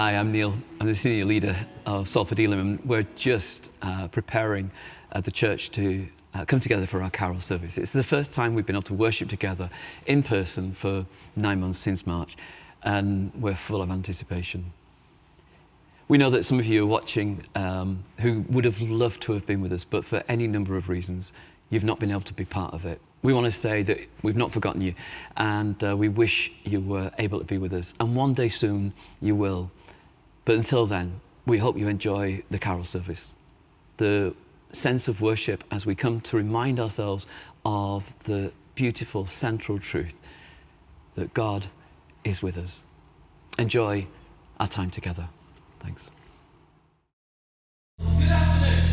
Hi, I'm Neil. I'm the senior leader of Salford Elim, and we're just preparing the church to come together for our carol service. It's the first time we've been able to worship together in person for 9 months since March, and we're full of anticipation. We know that some of you are watching who would have loved to have been with us, but for any number of reasons, you've not been able to be part of it. We want to say that we've not forgotten you, and we wish you were able to be with us. And one day soon, you will. But until then, we hope you enjoy the carol service, the sense of worship as we come to remind ourselves of the beautiful central truth that God is with us. Enjoy our time together. Thanks. Good afternoon.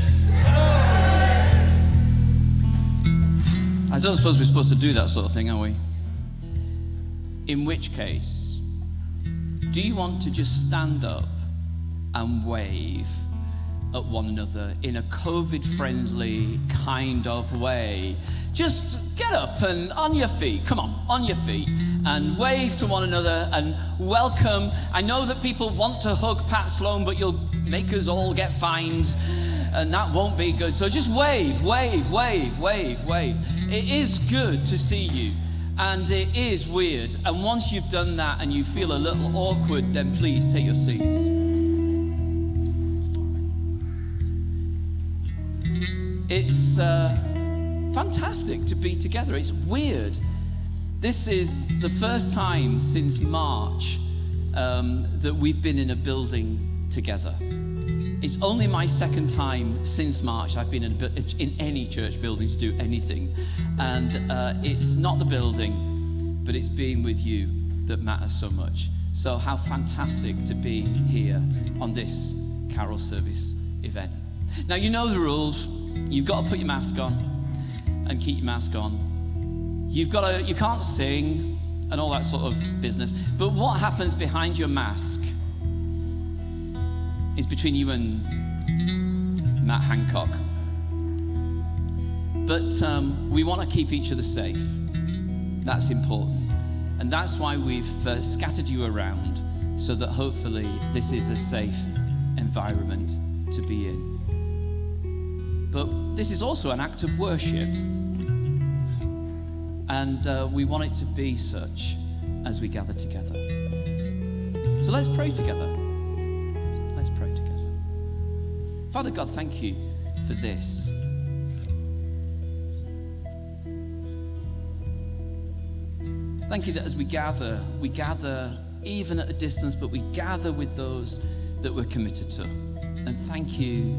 I don't suppose we're supposed to do that sort of thing, are we? In which case, do you want to just stand up and wave at one another in a COVID-friendly kind of way? Just get up and on your feet, come on your feet, and wave to one another and welcome. I know that people want to hug Pat Sloan, but you'll make us all get fines, and that won't be good. So just wave, wave, wave, wave, wave. It is good to see you, and it is weird. And once you've done that and you feel a little awkward, then please take your seats. It's fantastic to be together. It's weird. This is the first time since March that we've been in a building together. It's only my second time since March I've been in any church building to do anything. And it's not the building, but it's being with you that matters so much. So how fantastic to be here on this carol service event. Now, you know the rules. You've got to put your mask on and keep your mask on. You can't sing and all that sort of business. But what happens behind your mask is between you and Matt Hancock. But we want to keep each other safe. That's important. And that's why we've scattered you around, so that hopefully this is a safe environment to be in. But this is also an act of worship. And we want it to be such as we gather together. So let's pray together. Let's pray together. Father God, thank you for this. Thank you that as we gather even at a distance, but we gather with those that we're committed to. And thank you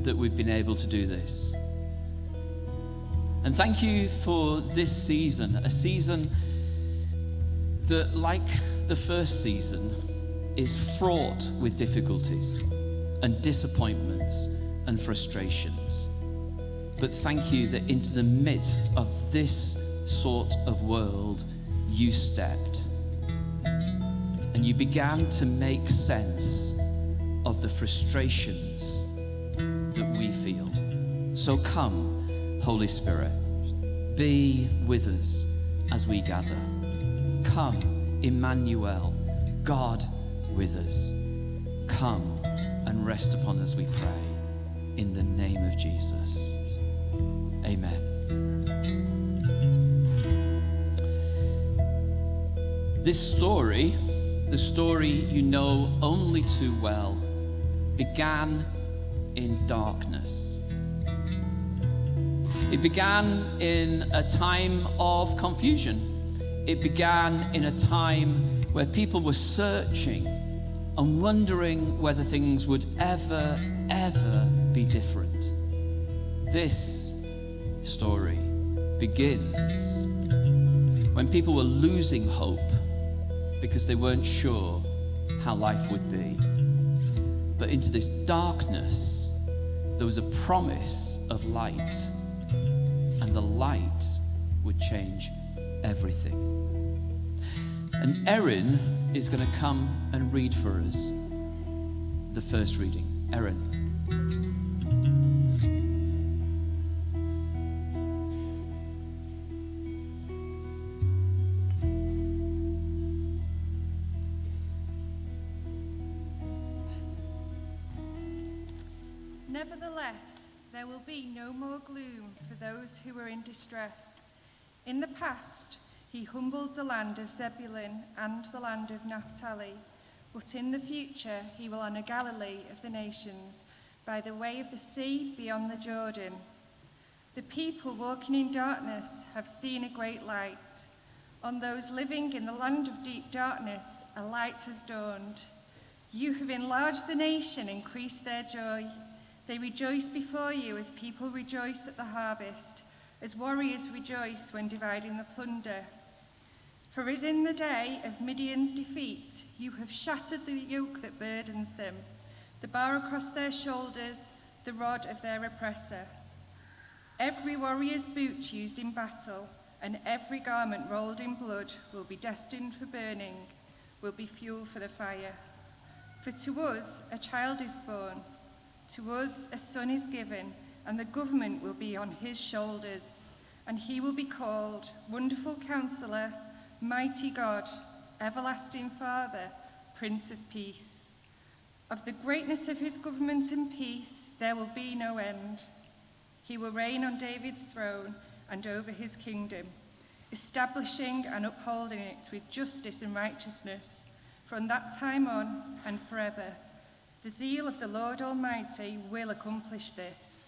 that we've been able to do this. And thank you for this season, a season that, like the first season, is fraught with difficulties and disappointments and frustrations. But thank you that into the midst of this sort of world, you stepped and you began to make sense of the frustrations that we feel. So come, Holy Spirit, be with us as we gather. Come, Emmanuel, God with us. Come and rest upon us, we pray, in the name of Jesus. Amen. This story, the story you know only too well, began in darkness. It began in a time of confusion. It began in a time where people were searching and wondering whether things would ever be different. This story begins when people were losing hope because they weren't sure how life would be. But into this darkness, there was a promise of light, and the light would change everything. And Erin is going to come and read for us the first reading. Erin. Nevertheless, there will be no more gloom for those who are in distress. In the past, he humbled the land of Zebulun and the land of Naphtali, but in the future he will honor Galilee of the nations by the way of the sea beyond the Jordan. The people walking in darkness have seen a great light. On those living in the land of deep darkness, a light has dawned. You have enlarged the nation, increased their joy. They rejoice before you as people rejoice at the harvest, as warriors rejoice when dividing the plunder. For as in the day of Midian's defeat, you have shattered the yoke that burdens them, the bar across their shoulders, the rod of their oppressor. Every warrior's boot used in battle, and every garment rolled in blood will be destined for burning, will be fuel for the fire. For to us a child is born, to us a son is given, and the government will be on his shoulders, and he will be called Wonderful Counselor, Mighty God, Everlasting Father, Prince of Peace. Of the greatness of his government and peace there will be no end. He will reign on David's throne and over his kingdom, establishing and upholding it with justice and righteousness from that time on and forever. The zeal of the Lord Almighty will accomplish this.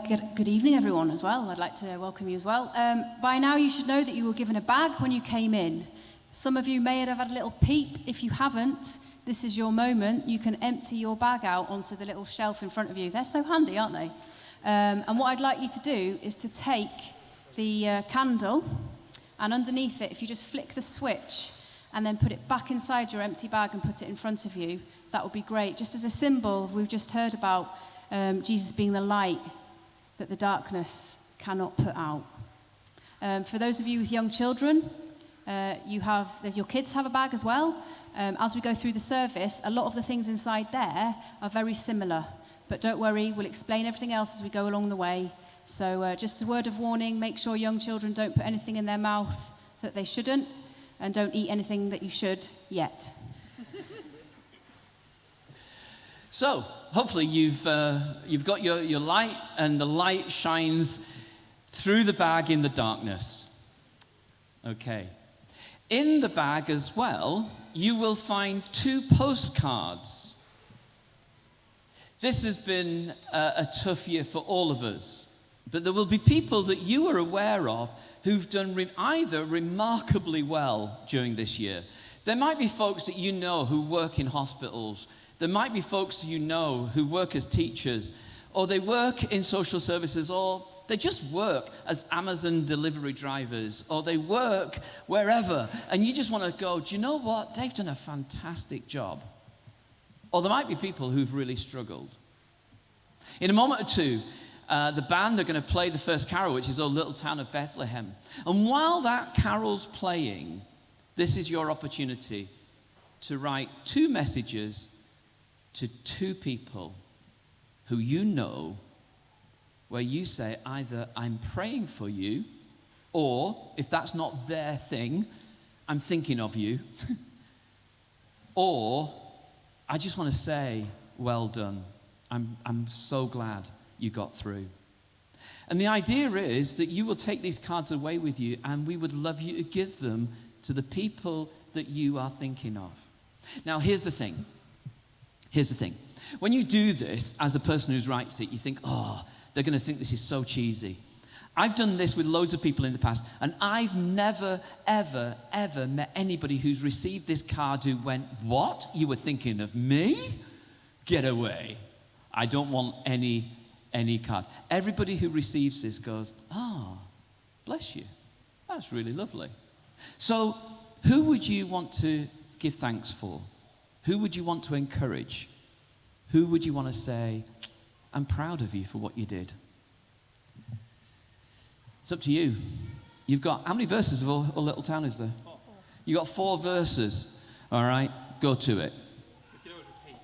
Good evening, everyone, as well. I'd like to welcome you as well. By now, you should know that you were given a bag when you came in. Some of you may have had a little peep. If you haven't, this is your moment. You can empty your bag out onto the little shelf in front of you. They're so handy, aren't they? And what I'd like you to do is to take the candle, and underneath it, if you just flick the switch and then put it back inside your empty bag and put it in front of you, that would be great. Just as a symbol, we've just heard about Jesus being the light that the darkness cannot put out. For those of you with young children, your kids have a bag as well. As we go through the service, a lot of the things inside there are very similar. But don't worry, we'll explain everything else as we go along the way. So just a word of warning, make sure young children don't put anything in their mouth that they shouldn't, and don't eat anything that you should yet. So, hopefully you've got your light, and the light shines through the bag in the darkness. Okay. In the bag as well, you will find 2 postcards. This has been a tough year for all of us, but there will be people that you are aware of who've done either remarkably well during this year. There might be folks that you know who work in hospitals. There might be folks you know who work as teachers, or they work in social services, or they just work as Amazon delivery drivers, or they work wherever, and you just want to go, do you know what? They've done a fantastic job. Or there might be people who've really struggled. In a moment or two, the band are going to play the first carol, which is O Little Town of Bethlehem. And while that carol's playing, this is your opportunity to write 2 messages to 2 people who you know, where you say either I'm praying for you, or if that's not their thing, I'm thinking of you, or I just want to say, well done. I'm so glad you got through. And the idea is that you will take these cards away with you, and we would love you to give them to the people that you are thinking of. Now, here's the thing. When you do this as a person who writes it, you think, oh, they're going to think this is so cheesy. I've done this with loads of people in the past, and I've never, ever, ever met anybody who's received this card who went, what? You were thinking of me? Get away. I don't want any card. Everybody who receives this goes, oh, bless you. That's really lovely. So who would you want to give thanks for? Who would you want to encourage? Who would you want to say, I'm proud of you for what you did? It's up to you. You've got, how many verses of O Little Town is there? 4. You got 4 verses. All right, go to it. We can always repeat.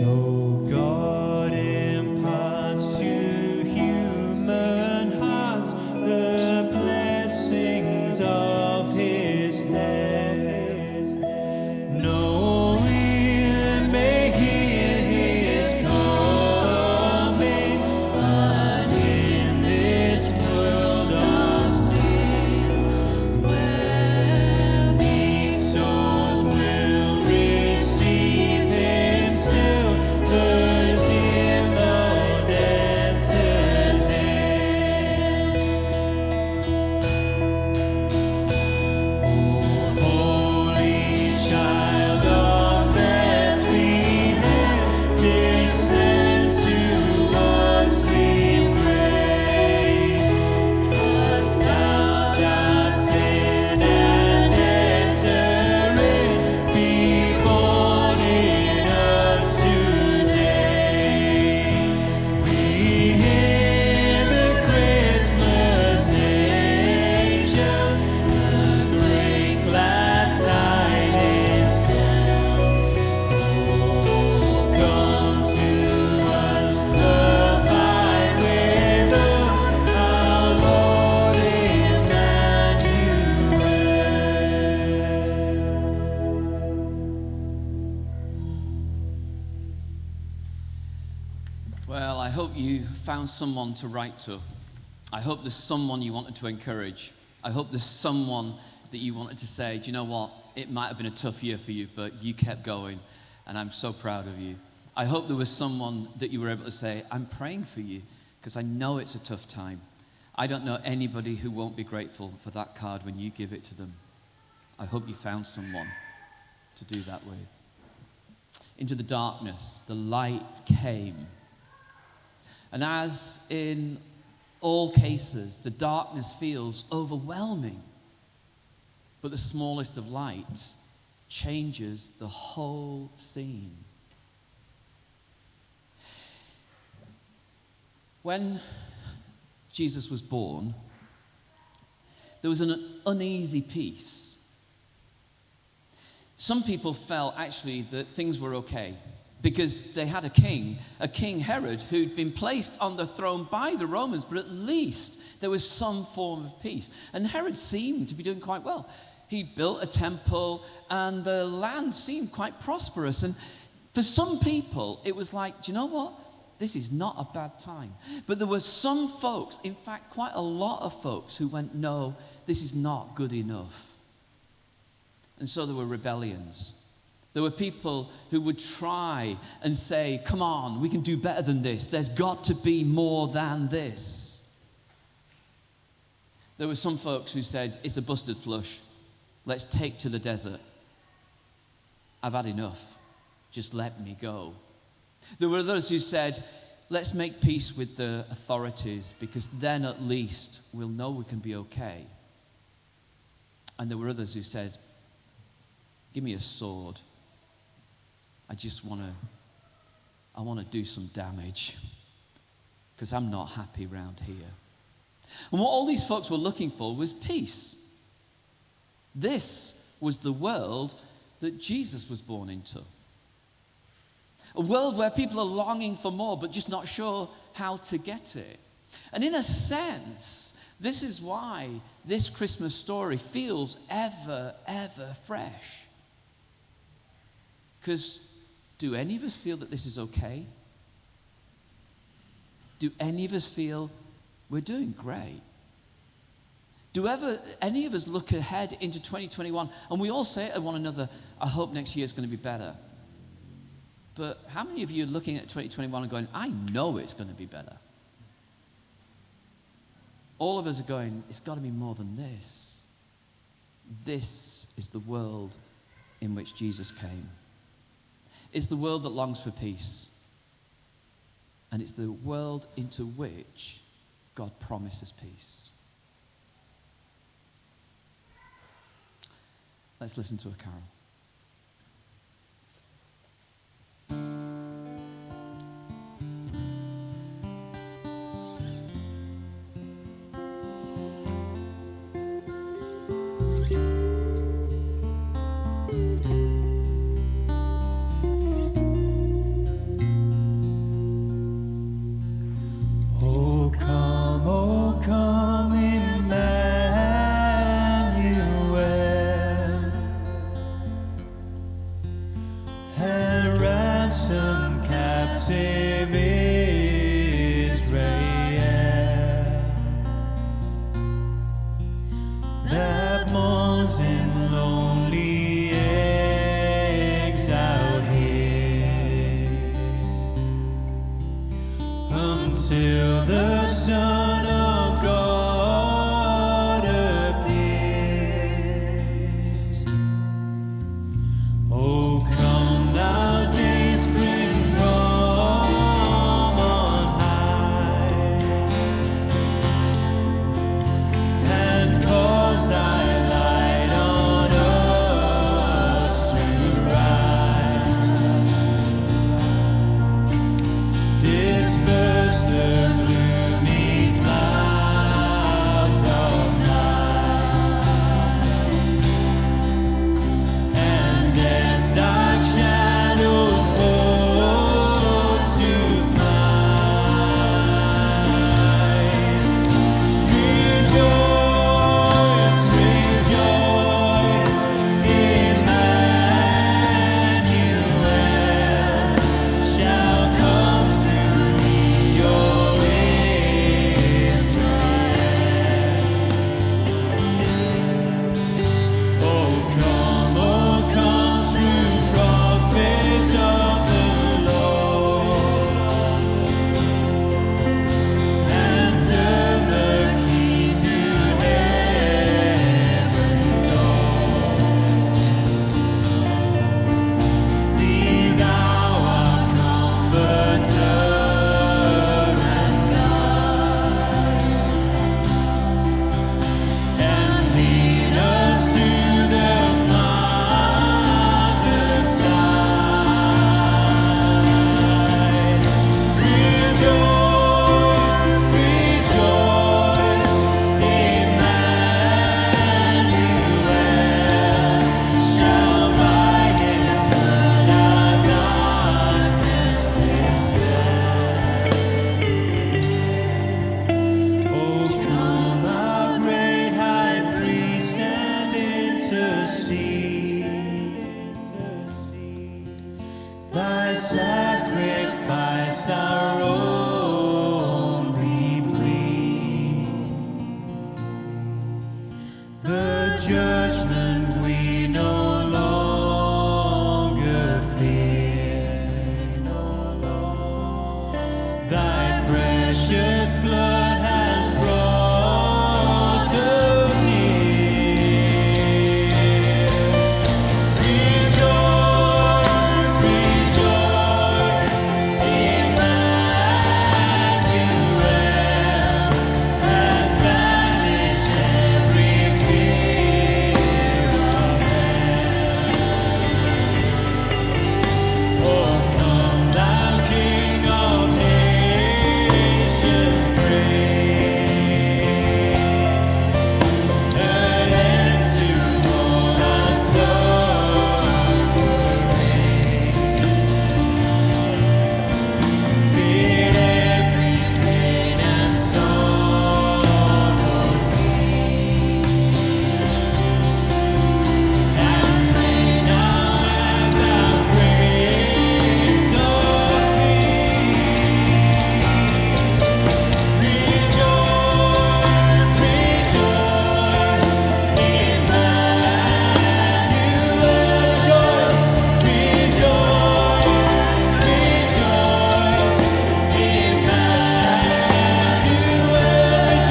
So God imparts to human hearts the blessings of his name. No ear may hear his coming, but in this world of sin, where meek souls will receive him still, the dear Lord enters in. Holy child of Bethlehem, descend to us, we pray. Cast out our sin and enter in. Be born in us today. We hear the Christmas angels, the great glad tidings tell. Oh, come to us, abide with us, our Lord Emmanuel. Well, I hope you found someone to write to. I hope there's someone you wanted to encourage. I hope there's someone that you wanted to say, do you know what? It might have been a tough year for you, but you kept going, and I'm so proud of you. I hope there was someone that you were able to say, I'm praying for you, because I know it's a tough time. I don't know anybody who won't be grateful for that card when you give it to them. I hope you found someone to do that with. Into the darkness, the light came. And as in all cases, the darkness feels overwhelming. But the smallest of light changes the whole scene. When Jesus was born, there was an uneasy peace. Some people felt actually that things were okay because they had a king Herod, who'd been placed on the throne by the Romans, but at least there was some form of peace. And Herod seemed to be doing quite well. He built a temple, and the land seemed quite prosperous. And for some people, it was like, do you know what? This is not a bad time. But there were some folks, in fact, quite a lot of folks, who went, no, this is not good enough. And so there were rebellions. There were people who would try and say, come on, we can do better than this. There's got to be more than this. There were some folks who said, it's a busted flush. Let's take to the desert. I've had enough. Just let me go. There were others who said, let's make peace with the authorities because then at least we'll know we can be okay. And there were others who said, give me a sword. I want to do some damage because I'm not happy around here. And what all these folks were looking for was peace. This was the world that Jesus was born into. A world where people are longing for more, but just not sure how to get it. And in a sense, this is why this Christmas story feels ever, ever fresh. Because do any of us feel that this is okay? Do any of us feel we're doing great? Do any of us look ahead into 2021 and we all say to one another, I hope next year is going to be better. But how many of you are looking at 2021 and going, I know it's going to be better? All of us are going, it's got to be more than this. This is the world in which Jesus came. It's the world that longs for peace. And it's the world into which God promises peace. Let's listen to a carol. until the Son of God appears. Oh, come thou day spring from on high, and cause thy light on us to rise. Disperse the gloomy clouds of night, and as dark shadows put to flight, rejoice, rejoice, Emmanuel shall come to thee, O Israel. Oh come, true prophet of the Lord, and turn the key to heaven's door. Be thou our comforter and guide, and lead us to the Father's side. Rejoice, rejoice, Emmanuel shall by his blood our darkness dispel. Oh, come, our great high priest, and intercede. Thy sacrifice our only plea. The judgment we no longer fear. Thy precious blood has brought us near. Rejoice, rejoice, Emmanuel has banished every fear of man. Oh, come thou King of nations, bring an end to all our suffering. Bid every pain and sorrow cease, and reign now as our Prince of Peace. Rejoice, rejoice, Emmanuel. Rejoice, rejoice, rejoice, Emmanuel.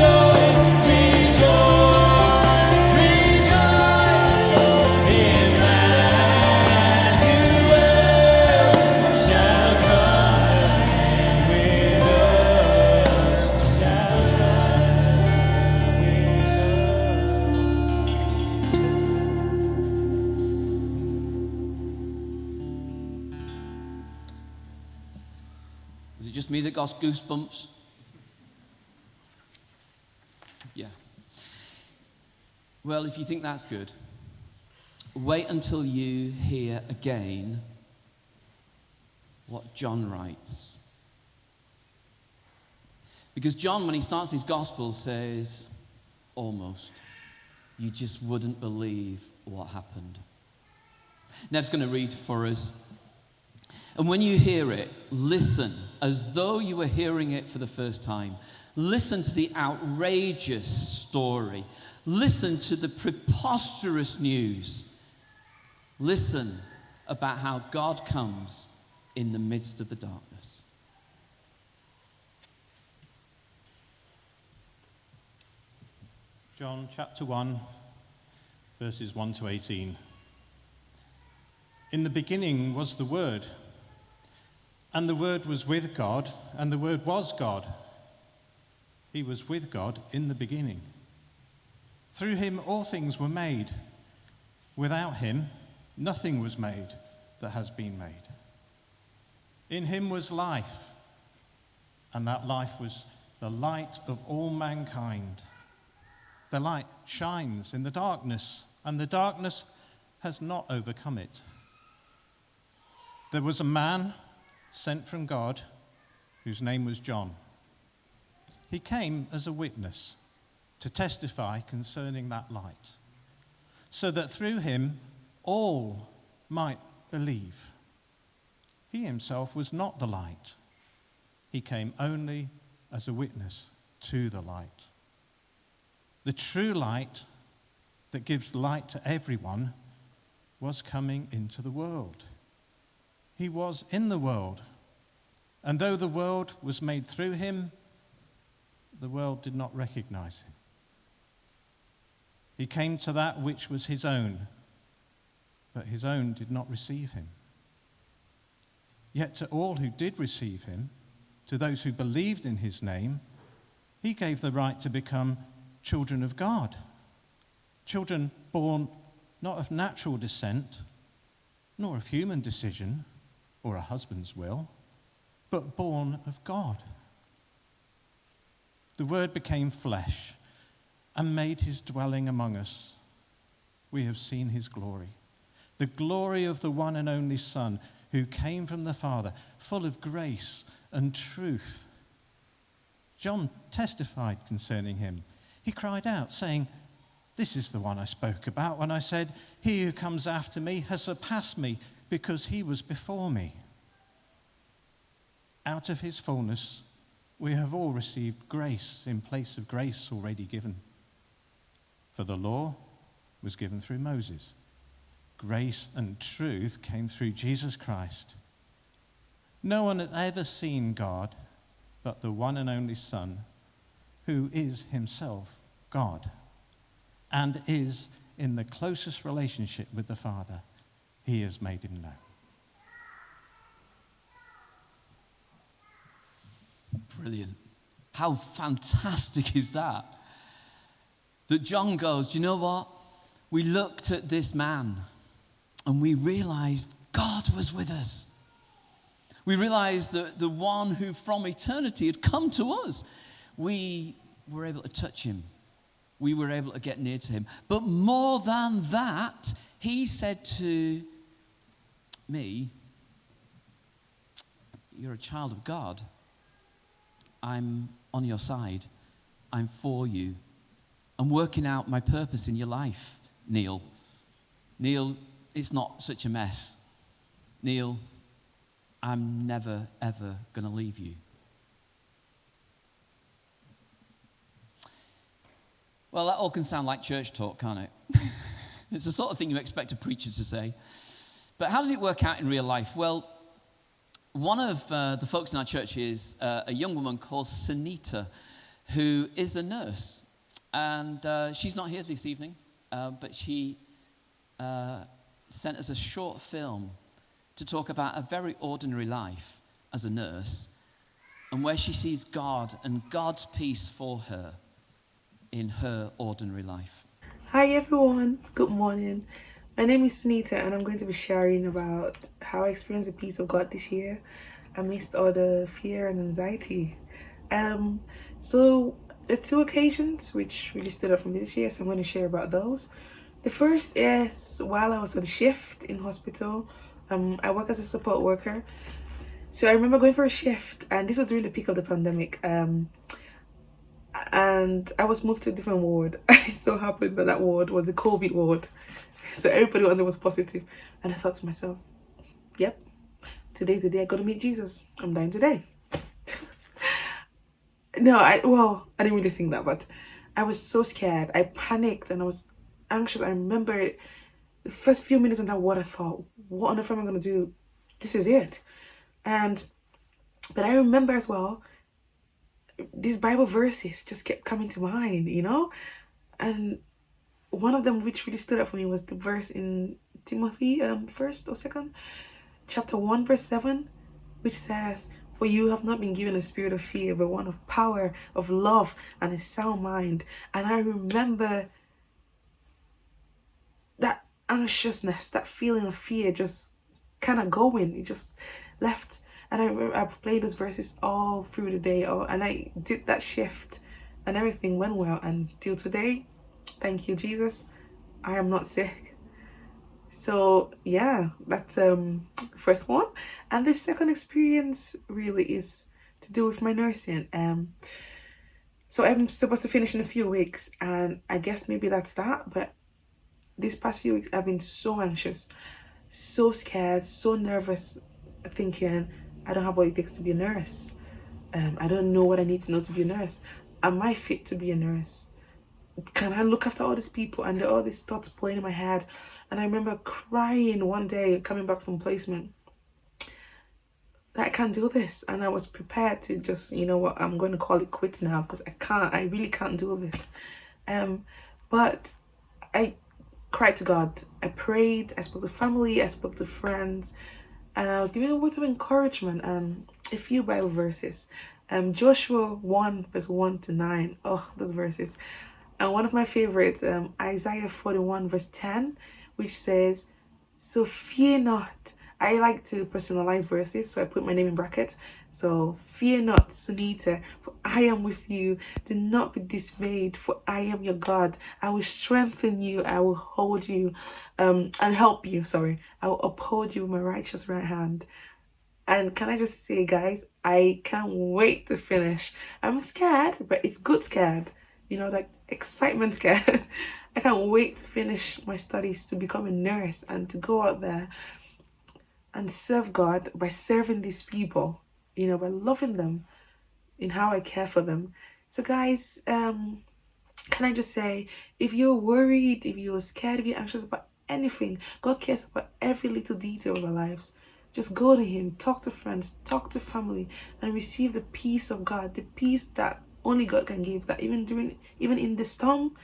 Rejoice, rejoice, rejoice, Emmanuel shall come and with us shall abide with Is it just me that got goosebumps? Yeah. Well, if you think that's good, wait until you hear again what John writes. Because John, when he starts his gospel, says, almost, you just wouldn't believe what happened. Nev's going to read for us. And when you hear it, listen as though you were hearing it for the first time. Listen to the outrageous story. Listen to the preposterous news. Listen about how God comes in the midst of the darkness. John chapter 1, verses 1 to 18. In the beginning was the Word, and the Word was with God, and the Word was God. He was with God in the beginning. Through him all things were made. Without him nothing was made that has been made. In him was life, and that life was the light of all mankind. The light shines in the darkness, and the darkness has not overcome it. There was a man sent from God whose name was John. He came as a witness to testify concerning that light, so that through him all might believe. He himself was not the light. He came only as a witness to the light. The true light that gives light to everyone was coming into the world. He was in the world, and though the world was made through him, the world did not recognize him. He came to that which was his own, but his own did not receive him. Yet to all who did receive him, to those who believed in his name, he gave the right to become children of God, children born not of natural descent, nor of human decision or a husband's will, but born of God. The Word became flesh and made his dwelling among us. We have seen his glory, the glory of the one and only Son who came from the Father, full of grace and truth. John testified concerning him. He cried out, saying, "This is the one I spoke about when I said, 'He who comes after me has surpassed me, because he was before me.'" Out of his fullness, we have all received grace in place of grace already given. For the law was given through Moses. Grace and truth came through Jesus Christ. No one has ever seen God but the one and only Son, who is himself God and is in the closest relationship with the Father. He has made him known. Brilliant. How fantastic is that? That John goes, "Do you know what? We looked at this man and we realized God was with us. We realized that the one who from eternity had come to us, we were able to touch him. We were able to get near to him. But more than that, he said to me, 'You're a child of God. I'm on your side. I'm for you. I'm working out my purpose in your life, Neil. Neil, it's not such a mess. Neil, I'm never, ever going to leave you.'" Well, that all can sound like church talk, can't it? It's the sort of thing you expect a preacher to say. But how does it work out in real life? Well, one of the folks in our church is a young woman called Sunita, who is a nurse. And she's not here this evening, but she sent us a short film to talk about a very ordinary life as a nurse and where she sees God and God's peace for her in her ordinary life. Hi everyone, good morning. My name is Sunita and I'm going to be sharing about how I experienced the peace of God this year amidst all the fear and anxiety. So the two occasions which really stood out from this year, so I'm going to share about those. The first is while I was on shift in hospital. I work as a support worker. So I remember going for a shift, and this was during the peak of the pandemic. And I was moved to a different ward. It so happened that that ward was the COVID ward. So everybody on there was positive. And I thought to myself, yep, today's the day I got to meet Jesus. I'm dying today. No, I didn't really think that, but I was so scared. I panicked and I was anxious. I remember the first few minutes on that ward, I thought, what on earth am I going to do? This is it. But I remember as well, these Bible verses just kept coming to mind, you know? And one of them which really stood out for me was the verse in Timothy, 1st or 2nd, chapter 1, verse 7, which says, "For you have not been given a spirit of fear, but one of power, of love, and a sound mind." And I remember that anxiousness, that feeling of fear just kind of going. It just left. And I remember I played those verses all through the day, and I did that shift, and everything went well. And till today, thank you, Jesus, I am not sick. So yeah, that's first one. And the second experience really is to do with my nursing. So I'm supposed to finish in a few weeks, and I guess maybe that's that. But these past few weeks I've been so anxious, so scared, so nervous, thinking I don't have what it takes to be a nurse. I don't know what I need to know to be a nurse. Am I fit to be a nurse? Can I look after all these people? And there are all these thoughts playing in my head. And I remember crying one day coming back from placement that I can't do this. And I was prepared to just, you know what, I'm going to call it quits now, because I really can't do this. But I cried to God. I prayed, I spoke to family, I spoke to friends, and I was given words of encouragement and a few Bible verses. Joshua 1 verse 1 to 9. Oh, those verses. And one of my favorites, Isaiah 41 verse 10, which says, "So fear not." I like to personalize verses, so I put my name in brackets. So, "Fear not, Sunita, for I am with you. Do not be dismayed, for I am your God. I will strengthen you. I will hold you and help you. I will uphold you with my righteous right hand." And can I just say, guys, I can't wait to finish. I'm scared, but it's good scared. You know, like excitement scared. I can't wait to finish my studies, to become a nurse, and to go out there and serve God by serving these people, you know, by loving them in how I care for them. So guys, can I just say, if you're worried, if you're scared, if you're anxious about anything, God cares about every little detail of our lives. Just go to Him, talk to friends, talk to family, and receive the peace of God, the peace that only God can give, that even in the storm,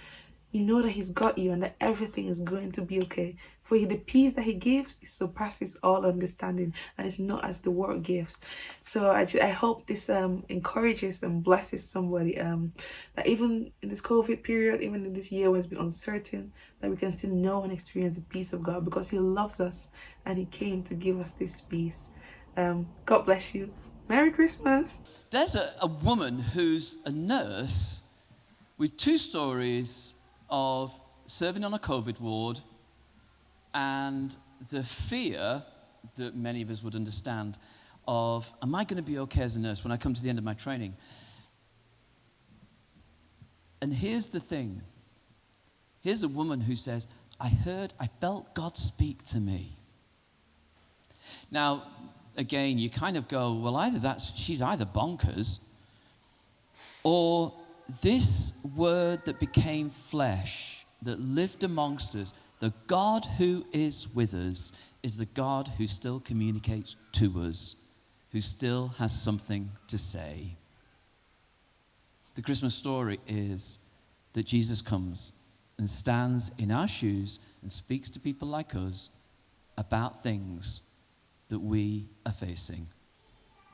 you know that He's got you and that everything is going to be okay. For the peace that He gives, it surpasses all understanding, and it's not as the world gives. So I hope this encourages and blesses somebody, that even in this COVID period, even in this year when it's been uncertain, that we can still know and experience the peace of God, because He loves us and He came to give us this peace. God bless you. Merry Christmas. There's a woman who's a nurse with 2 stories of serving on a COVID ward and the fear that many of us would understand of, am I going to be okay as a nurse when I come to the end of my training? And here's the thing. Here's a woman who says, I felt God speak to me. Now, again, you kind of go, well, she's either bonkers, or this word that became flesh, that lived amongst us, the God who is with us, is the God who still communicates to us, who still has something to say. The Christmas story is that Jesus comes and stands in our shoes and speaks to people like us about things that we are facing.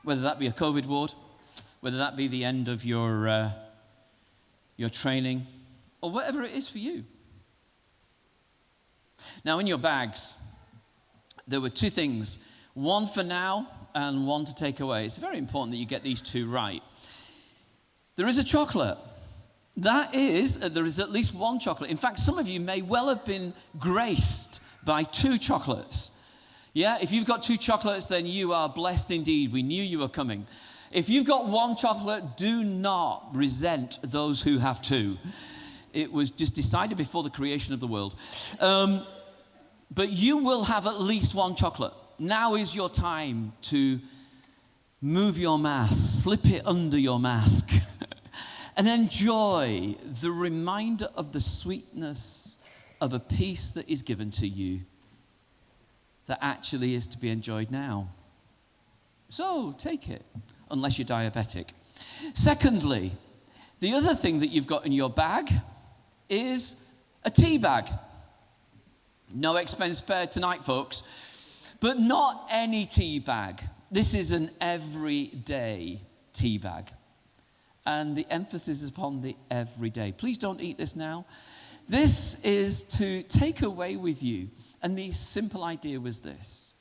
Whether that be a COVID ward, whether that be the end of your training, or whatever it is for you. Now, in your bags, there were 2 things, one for now and one to take away. It's very important that you get these 2 right. There is a chocolate. There is at least 1 chocolate. In fact, some of you may well have been graced by 2 chocolates. Yeah, if you've got 2 chocolates, then you are blessed indeed. We knew you were coming. If you've got 1 chocolate, do not resent those who have 2. It was just decided before the creation of the world. But you will have at least 1 chocolate. Now is your time to move your mask, slip it under your mask, and enjoy the reminder of the sweetness of a peace that is given to you, that actually is to be enjoyed now. So take it, unless you're diabetic. Secondly, the other thing that you've got in your bag is a tea bag. No expense spared tonight, folks. But not any tea bag. This is an everyday tea bag. And the emphasis is upon the everyday. Please don't eat this now. This is to take away with you. And the simple idea was this.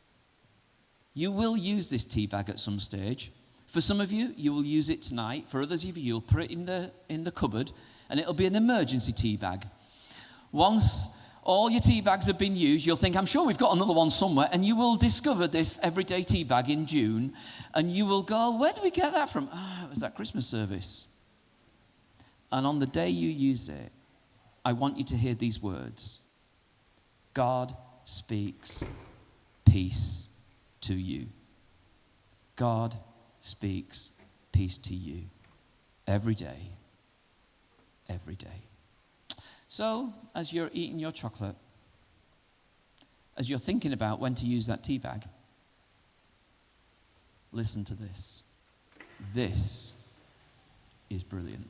You will use this tea bag at some stage. For some of you, you will use it tonight. For others of you, you'll put it in the cupboard, and it'll be an emergency tea bag. Once all your tea bags have been used, you'll think, I'm sure we've got another one somewhere, and you will discover this everyday tea bag in June, and you will go, where did we get that from? It was that Christmas service. And on the day you use it, I want you to hear these words. God speaks peace to you. God speaks peace to you every day, every day. So, as you're eating your chocolate, as you're thinking about when to use that tea bag, listen to this. This is brilliant.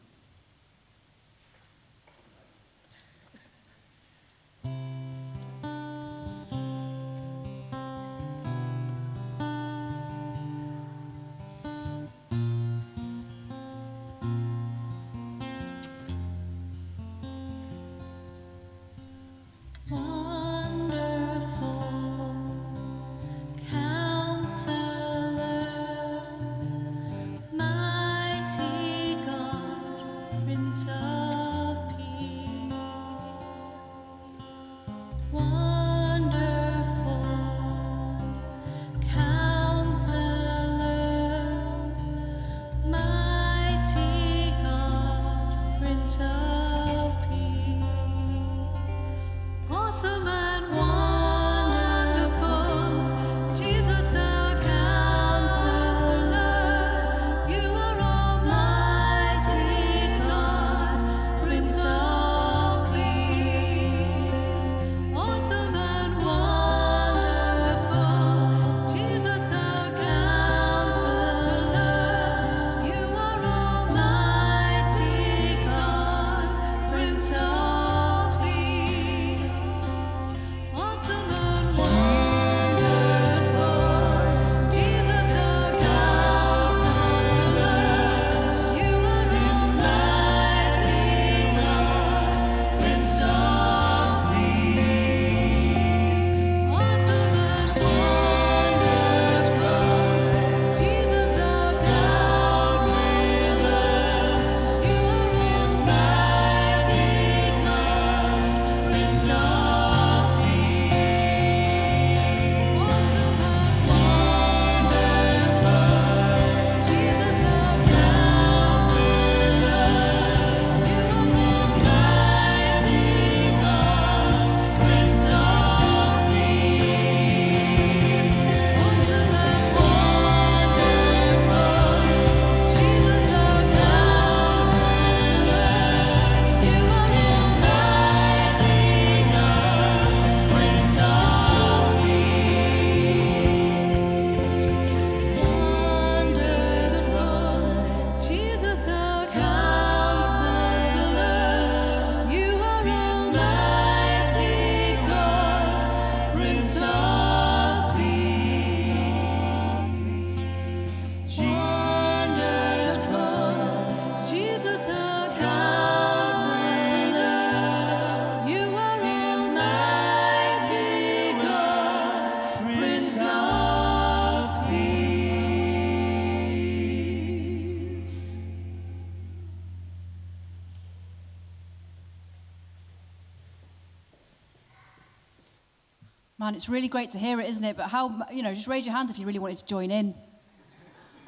Man, it's really great to hear it, isn't it? But how, just raise your hand if you really wanted to join in.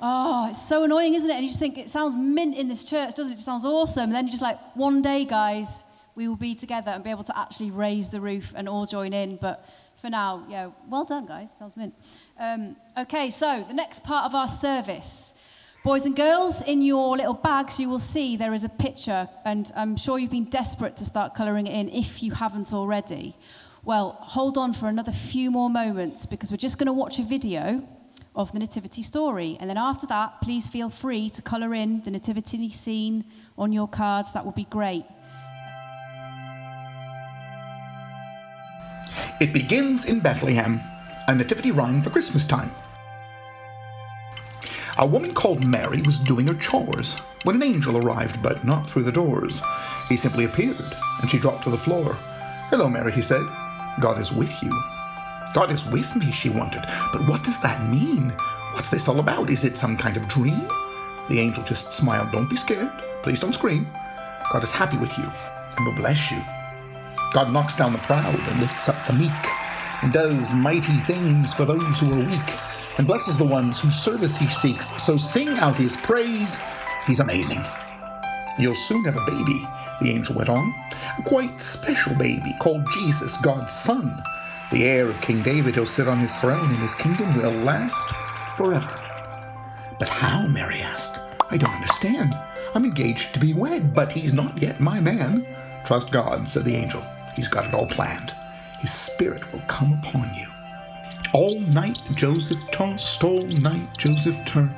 Oh, it's so annoying, isn't it? And you just think, it sounds mint in this church, doesn't it? It sounds awesome. And then you're just like, one day, guys, we will be together and be able to actually raise the roof and all join in. But for now, yeah, well done, guys. Sounds mint. Okay, so the next part of our service. Boys and girls, in your little bags, you will see there is a picture, and I'm sure you've been desperate to start colouring it in if you haven't already. Well, hold on for another few more moments, because we're just going to watch a video of the Nativity story. And then after that, please feel free to colour in the Nativity scene on your cards. That would be great. It begins in Bethlehem, a nativity rhyme for Christmas time. A woman called Mary was doing her chores when an angel arrived, but not through the doors. He simply appeared, and she dropped to the floor. "Hello, Mary," he said. "God is with you." "God is with me," she wondered. "But what does that mean? What's this all about? Is it some kind of dream?" The angel just smiled. "Don't be scared. Please don't scream. God is happy with you and will bless you. God knocks down the proud and lifts up the meek, and does mighty things for those who are weak, and blesses the ones whose service he seeks. So sing out his praise. He's amazing. You'll soon have a baby," the angel went on. "A quite special baby called Jesus, God's Son. The heir of King David, he'll sit on his throne, and his kingdom will last forever." "But how?" Mary asked. "I don't understand. I'm engaged to be wed, but he's not yet my man." "Trust God," said the angel. "He's got it all planned. His spirit will come upon you." All night Joseph tossed, all night Joseph turned.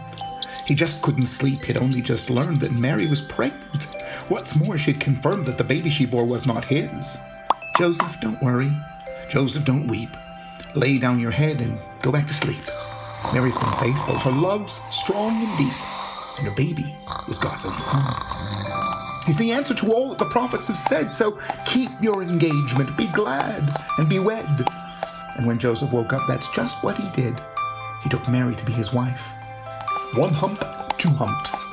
He just couldn't sleep. He'd only just learned that Mary was pregnant. What's more, she'd confirmed that the baby she bore was not his. "Joseph, don't worry. Joseph, don't weep. Lay down your head and go back to sleep. Mary's been faithful. Her love's strong and deep, and her baby is God's own son. He's the answer to all that the prophets have said, so keep your engagement, be glad, and be wed." And when Joseph woke up, that's just what he did. He took Mary to be his wife. 1 hump, 2 humps.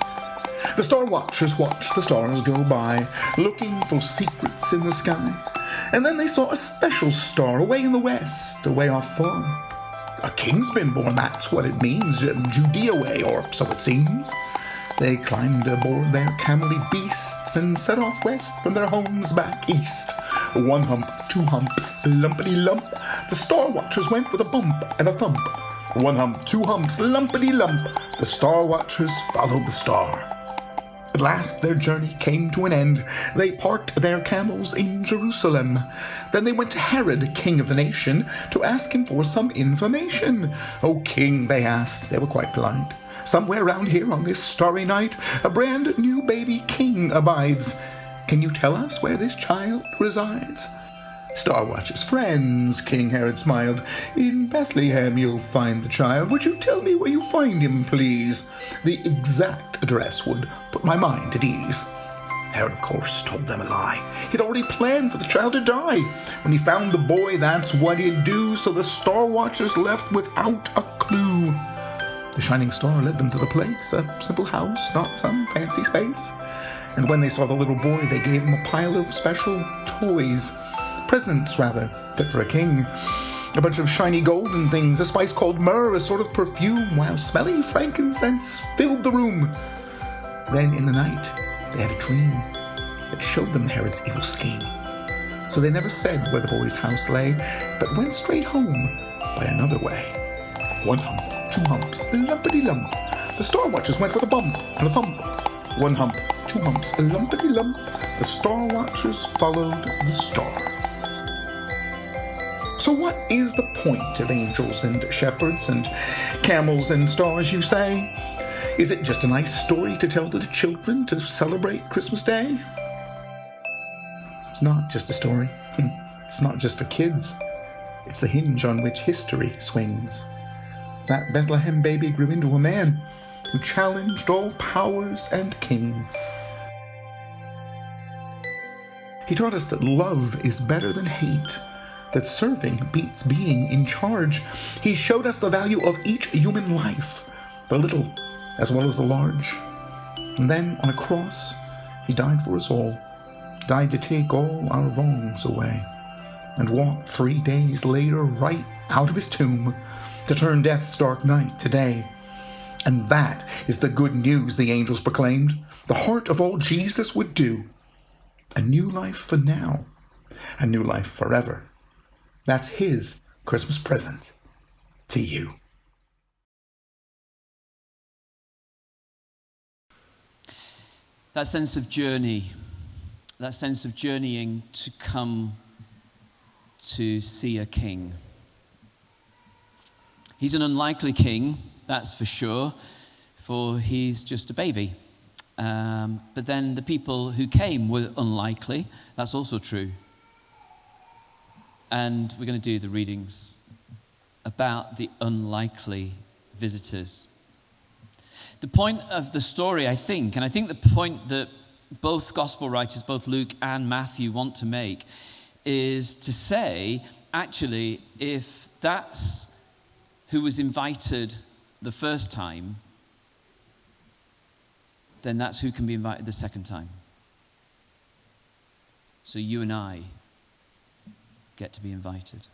The star watchers watched the stars go by, looking for secrets in the sky. And then they saw a special star away in the west, away off far. "A king's been born, that's what it means, Judea way, or so it seems." They climbed aboard their camely beasts and set off west from their homes back east. 1 hump, 2 humps, lumpity-lump. The star watchers went with a bump and a thump. 1 hump, 2 humps, lumpity-lump. The star watchers followed the star. At last their journey came to an end. They parked their camels in Jerusalem. Then they went to Herod, king of the nation, to ask him for some information. "O king," they asked, they were quite polite, "somewhere round here on this starry night, a brand new baby king abides. Can you tell us where this child resides?" "Star Watcher's friends," King Herod smiled, "in Bethlehem you'll find the child. Would you tell me where you find him, please? The exact address would put my mind at ease." Herod, of course, told them a lie. He'd already planned for the child to die. When he found the boy, that's what he'd do, so the Star Watchers left without a clue. The shining star led them to the place, a simple house, not some fancy space. And when they saw the little boy, they gave him a pile of special toys. Presents, rather, fit for a king. A bunch of shiny golden things, a spice called myrrh, a sort of perfume, while smelling frankincense filled the room. Then in the night, they had a dream that showed them Herod's evil scheme. So they never said where the boy's house lay, but went straight home by another way. 1 hump, 2 humps, lumpity-lump. The Star Watchers went with a bump and a thump. 1 hump, 2 humps, lumpity-lump. The Star Watchers followed the star. So what is the point of angels and shepherds and camels and stars, you say? Is it just a nice story to tell to the children to celebrate Christmas Day? It's not just a story. It's not just for kids. It's the hinge on which history swings. That Bethlehem baby grew into a man who challenged all powers and kings. He taught us that love is better than hate, that serving beats being in charge. He showed us the value of each human life, the little as well as the large. And then on a cross, he died for us all, died to take all our wrongs away, and walked 3 days later right out of his tomb to turn death's dark night to day. And that is the good news the angels proclaimed. The heart of all Jesus would do. A new life for now, a new life forever. That's his Christmas present to you. That sense of journey, that sense of journeying to come to see a king. He's an unlikely king, that's for sure, for he's just a baby. But then the people who came were unlikely, that's also true. and we're going to do the readings about the unlikely visitors. The point of the story, I think, and I think the point that both gospel writers, both Luke and Matthew, want to make is to say, actually, if that's who was invited the first time, then that's who can be invited the second time. So you and I get to be invited.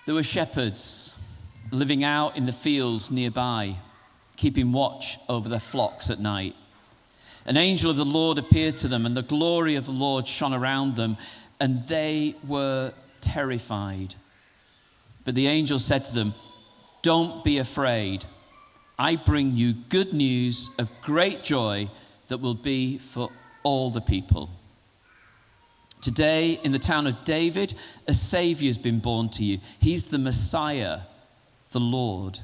There were shepherds living out in the fields nearby, keeping watch over their flocks at night. An angel of the Lord appeared to them, and the glory of the Lord shone around them, and they were terrified. But the angel said to them, "Don't be afraid. I bring you good news of great joy that will be for all the people. Today, in the town of David, a Savior has been born to you. He's the Messiah, the Lord.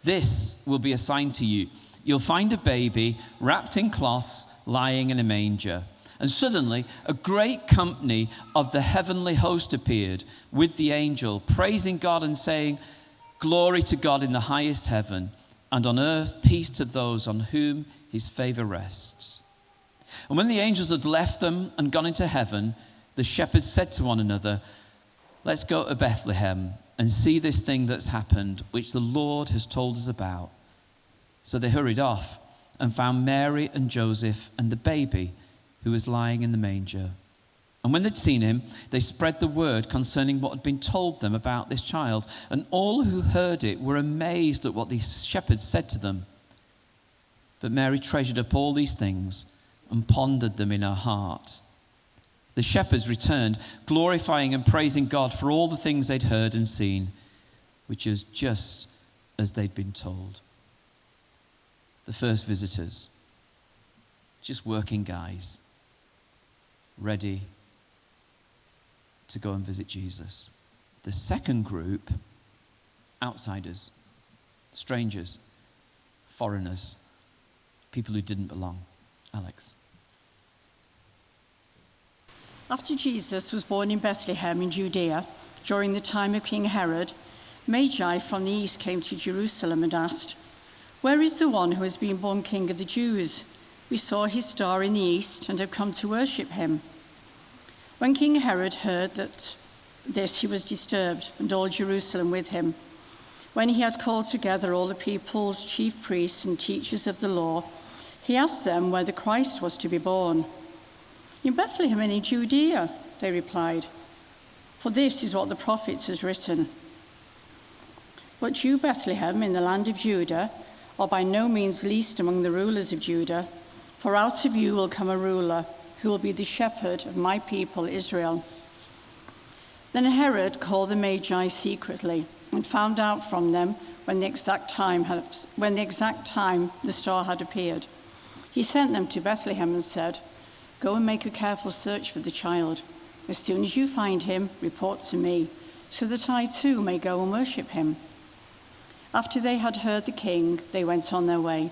This will be a sign to you. You'll find a baby wrapped in cloths, lying in a manger." And suddenly, a great company of the heavenly host appeared with the angel, praising God and saying, "Glory to God in the highest heaven, and on earth peace to those on whom his favor rests." And when the angels had left them and gone into heaven, the shepherds said to one another, "Let's go to Bethlehem and see this thing that's happened, which the Lord has told us about." So they hurried off and found Mary and Joseph and the baby who was lying in the manger. And when they'd seen him, they spread the word concerning what had been told them about this child. And all who heard it were amazed at what these shepherds said to them. But Mary treasured up all these things and pondered them in her heart. The shepherds returned, glorifying and praising God for all the things they'd heard and seen, which is just as they'd been told. The first visitors, just working guys, ready to go and visit Jesus. The second group, outsiders, strangers, foreigners, people who didn't belong. Alex. After Jesus was born in Bethlehem in Judea, during the time of King Herod, Magi from the east came to Jerusalem and asked, "Where is the one who has been born King of the Jews? We saw his star in the east and have come to worship him." When King Herod heard this, he was disturbed, and all Jerusalem with him. When he had called together all the people's chief priests and teachers of the law, he asked them where the Christ was to be born. "In Bethlehem and in Judea," they replied, "for this is what the prophets has written. But you, Bethlehem, in the land of Judah, are by no means least among the rulers of Judah, for out of you will come a ruler who will be the shepherd of my people Israel." Then Herod called the Magi secretly and found out from them when the exact time the star had appeared. He sent them to Bethlehem and said, "Go and make a careful search for the child. As soon as you find him, report to me, so that I too may go and worship him." After they had heard the king, they went on their way,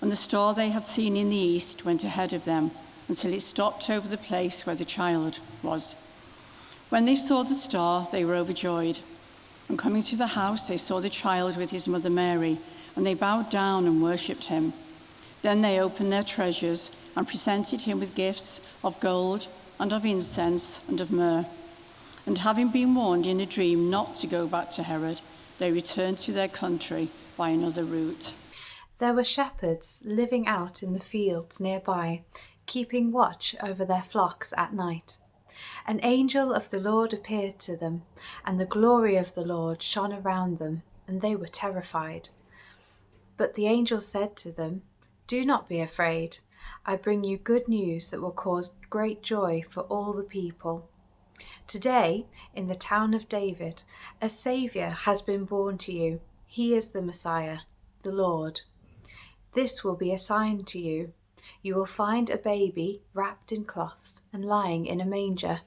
and the star they had seen in the east went ahead of them until it stopped over the place where the child was. When they saw the star, they were overjoyed. And coming to the house, they saw the child with his mother Mary, and they bowed down and worshipped him. Then they opened their treasures and presented him with gifts of gold and of incense and of myrrh. And having been warned in a dream not to go back to Herod, they returned to their country by another route. There were shepherds living out in the fields nearby, keeping watch over their flocks at night. An angel of the Lord appeared to them, and the glory of the Lord shone around them, and they were terrified. But the angel said to them, "Do not be afraid. I bring you good news that will cause great joy for all the people. Today, in the town of David, a Savior has been born to you. He is the Messiah, the Lord. This will be a sign to you. You will find a baby wrapped in cloths and lying in a manger."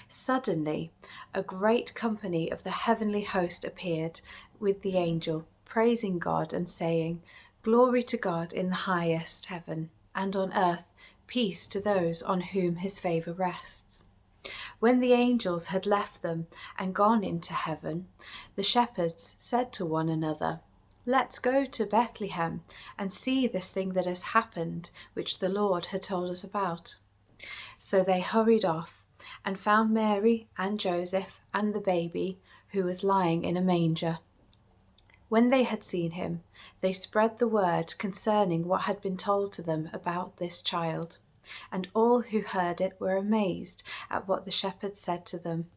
Suddenly, a great company of the heavenly host appeared with the angel, praising God and saying, "Glory to God in the highest heaven, and on earth peace to those on whom his favour rests." When the angels had left them and gone into heaven, the shepherds said to one another, "Let's go to Bethlehem and see this thing that has happened, which the Lord had told us about." So they hurried off and found Mary and Joseph and the baby, who was lying in a manger. When they had seen him, they spread the word concerning what had been told to them about this child. And all who heard it were amazed at what the shepherds said to them.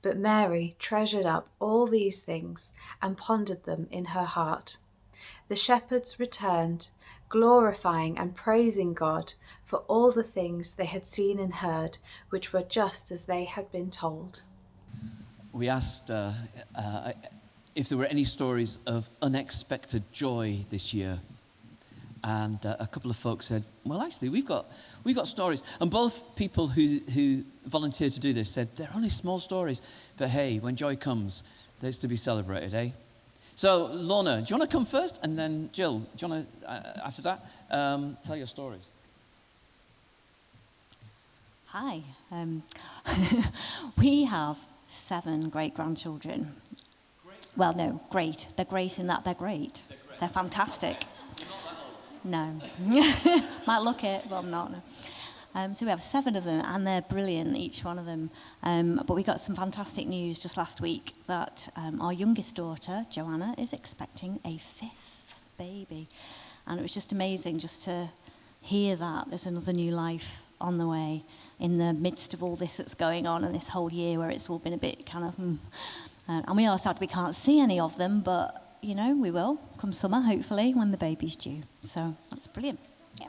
But Mary treasured up all these things and pondered them in her heart. The shepherds returned, glorifying and praising God for all the things they had seen and heard, which were just as they had been told. We asked if there were any stories of unexpected joy this year. And a couple of folks said, well, actually, we've got stories. And both people who volunteered to do this said, they're only small stories. But hey, when joy comes, there's to be celebrated, eh? So, Lorna, do you want to come first? And then Jill, do you want to, after that, tell your stories? Hi. We have 7 great-grandchildren. Well, no, great. They're great in that they're great. They're fantastic. No. Might look it, but I'm not. No. So we have 7 of them, and they're brilliant, each one of them. But we got some fantastic news just last week that our youngest daughter, Joanna, is expecting a 5th baby. And it was just amazing just to hear that there's another new life on the way in the midst of all this that's going on and this whole year where it's all been a bit kind of... and we are sad we can't see any of them, but... You know, we will come summer, hopefully, when the baby's due. So that's brilliant. Yeah.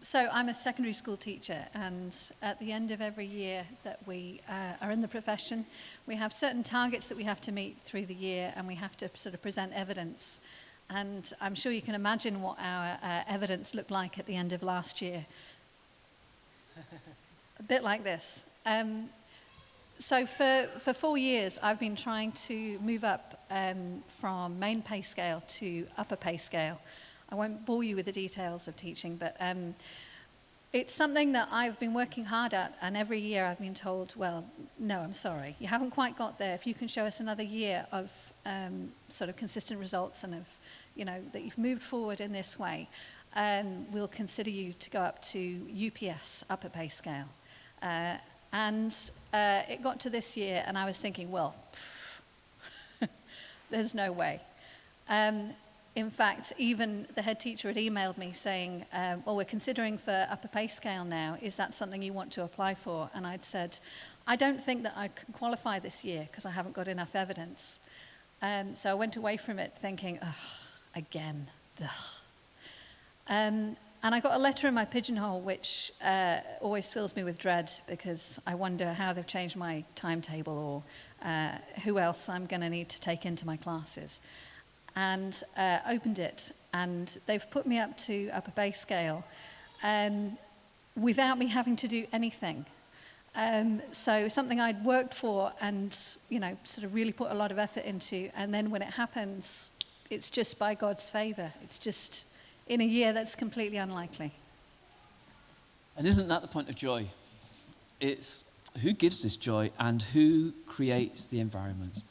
So I'm a secondary school teacher, and at the end of every year that we are in the profession, we have certain targets that we have to meet through the year, and we have to sort of present evidence. And I'm sure you can imagine what our evidence looked like at the end of last year. A bit like this. So for 4 years, I've been trying to move up from main pay scale to upper pay scale. I won't bore you with the details of teaching, but it's something that I've been working hard at, and every year I've been told, well, no, I'm sorry, you haven't quite got there. If you can show us another year of sort of consistent results and of, you know, that you've moved forward in this way, we'll consider you to go up to UPS, upper pay scale. And it got to this year, and I was thinking, well, there's no way. In fact, even the head teacher had emailed me saying, well, we're considering for upper pay scale now. Is that something you want to apply for? And I'd said, I don't think that I can qualify this year because I haven't got enough evidence. So I went away from it thinking, ugh, again, ugh. And I got a letter in my pigeonhole, which always fills me with dread because I wonder how they've changed my timetable or who else I'm going to need to take into my classes. And opened it, and they've put me up to upper pay scale without me having to do anything. So something I'd worked for and, you know, sort of really put a lot of effort into, and then when it happens, it's just by God's favor. It's just... in a year that's completely unlikely. And isn't that the point of joy? It's who gives this joy and who creates the environment.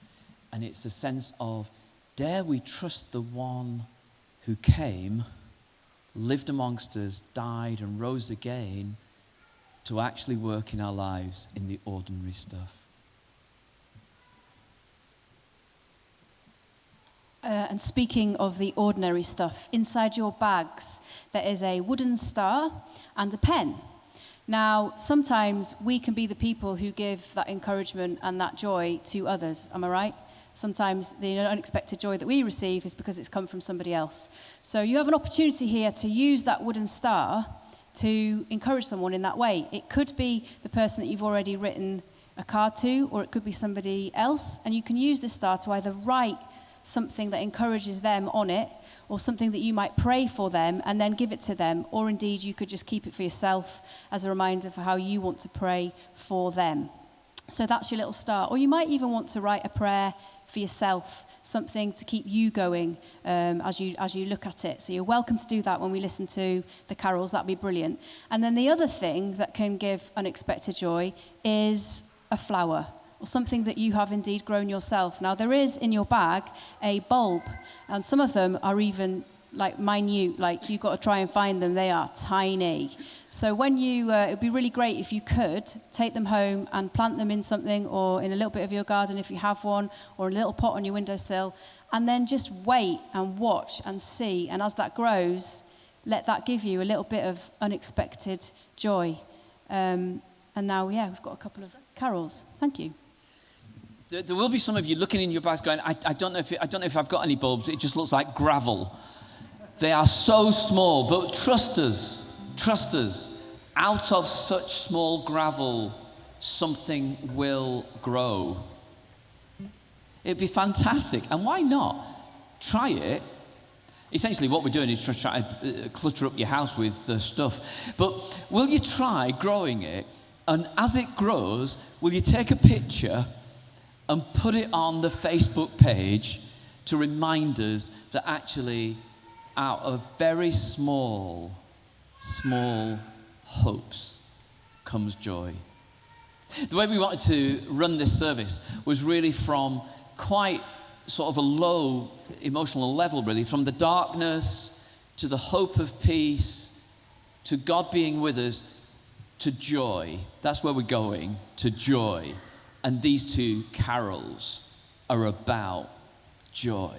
And it's a sense of, dare we trust the one who came, lived amongst us, died and rose again to actually work in our lives in the ordinary stuff. And speaking of the ordinary stuff, inside your bags there is a wooden star and a pen. Now, sometimes we can be the people who give that encouragement and that joy to others, am I right? Sometimes the unexpected joy that we receive is because it's come from somebody else. So you have an opportunity here to use that wooden star to encourage someone in that way. It could be the person that you've already written a card to, or it could be somebody else, and you can use this star to either write something that encourages them on it, or something that you might pray for them and then give it to them, or indeed you could just keep it for yourself as a reminder for how you want to pray for them. So that's your little star. Or you might even want to write a prayer for yourself something to keep you going as you look at it. So you're welcome to do that when we listen to the carols. That'd be brilliant. And then the other thing that can give unexpected joy is a flower, or something that you have indeed grown yourself. Now, there is in your bag a bulb, and some of them are even like minute, like you've got to try and find them. They are tiny. So when you, it would be really great if you could take them home and plant them in something, or in a little bit of your garden if you have one, or a little pot on your windowsill, and then just wait and watch and see. And as that grows, let that give you a little bit of unexpected joy. And now, we've got a couple of carols. Thank you. There will be some of you looking in your bags going, I don't know if I've got any bulbs. It just looks like gravel. They are so small, but trust us, out of such small gravel, something will grow. It'd be fantastic. And why not? Try it. Essentially, what we're doing is try to clutter up your house with stuff. But will you try growing it? And as it grows, will you take a picture and put it on the Facebook page to remind us that actually out of very small hopes comes joy. The way we wanted to run this service was really from quite sort of a low emotional level, really, from the darkness to the hope of peace to God being with us to joy. That's where we're going, to joy. And these two carols are about joy.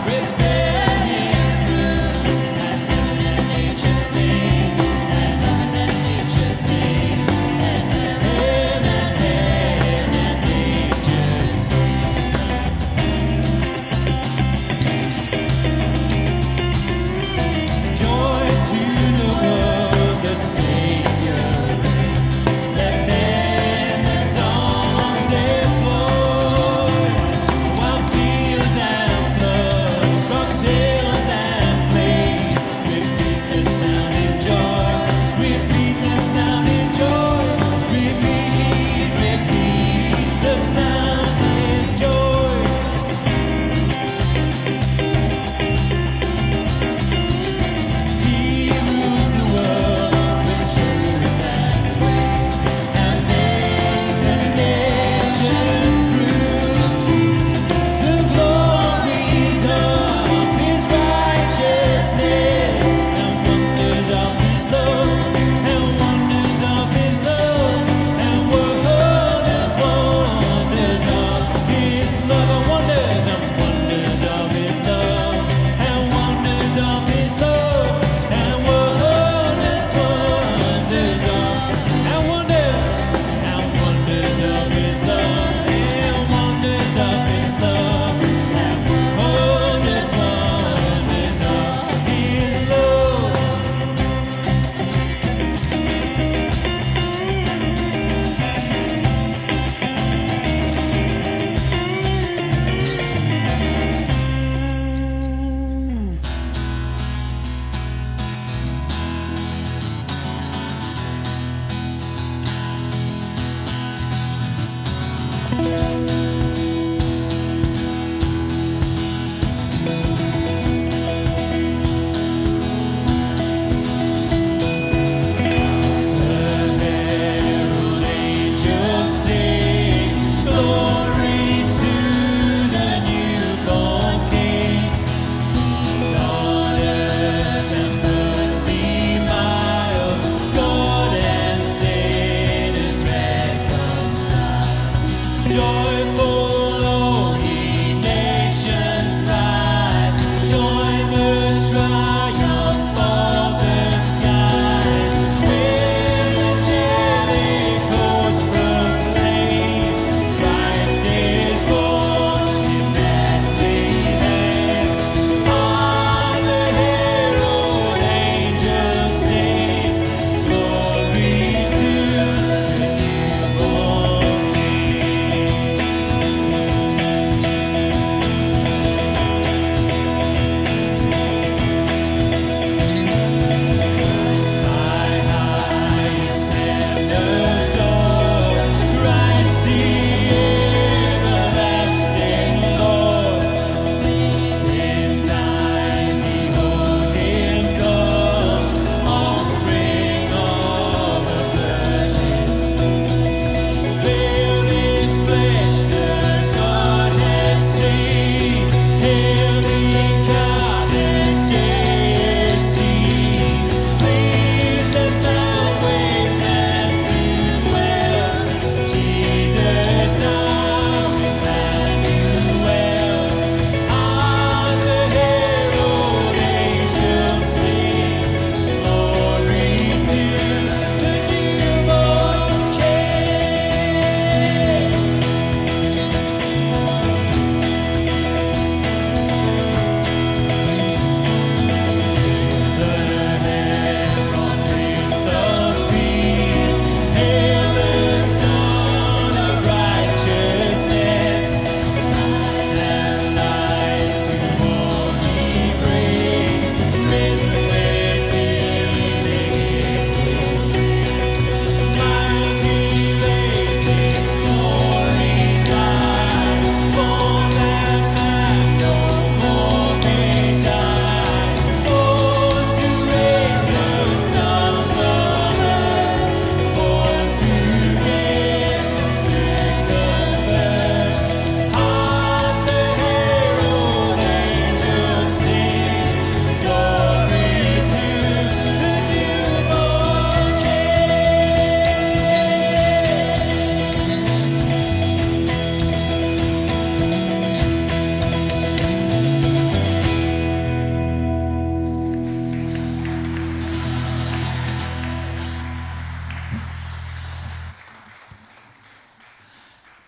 Prepare him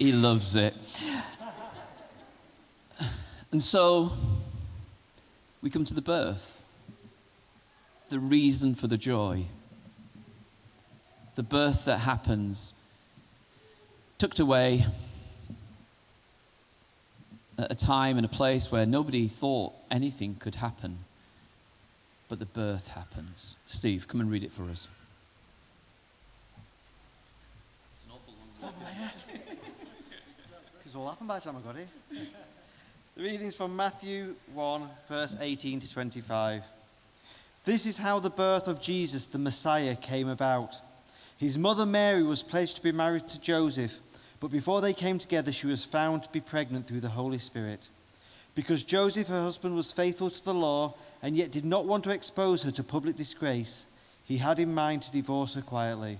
He loves it. And so we come to the birth, the reason for the joy, the birth that happens tucked away at a time and a place where nobody thought anything could happen, but the birth happens. Steve, come and read it for us. It's an awful long one. Because all happened by the time I got here. The reading's from Matthew 1, verse 18 to 25. This is how the birth of Jesus, the Messiah, came about. His mother Mary was pledged to be married to Joseph, but before they came together, she was found to be pregnant through the Holy Spirit. Because Joseph, her husband, was faithful to the law and yet did not want to expose her to public disgrace, he had in mind to divorce her quietly.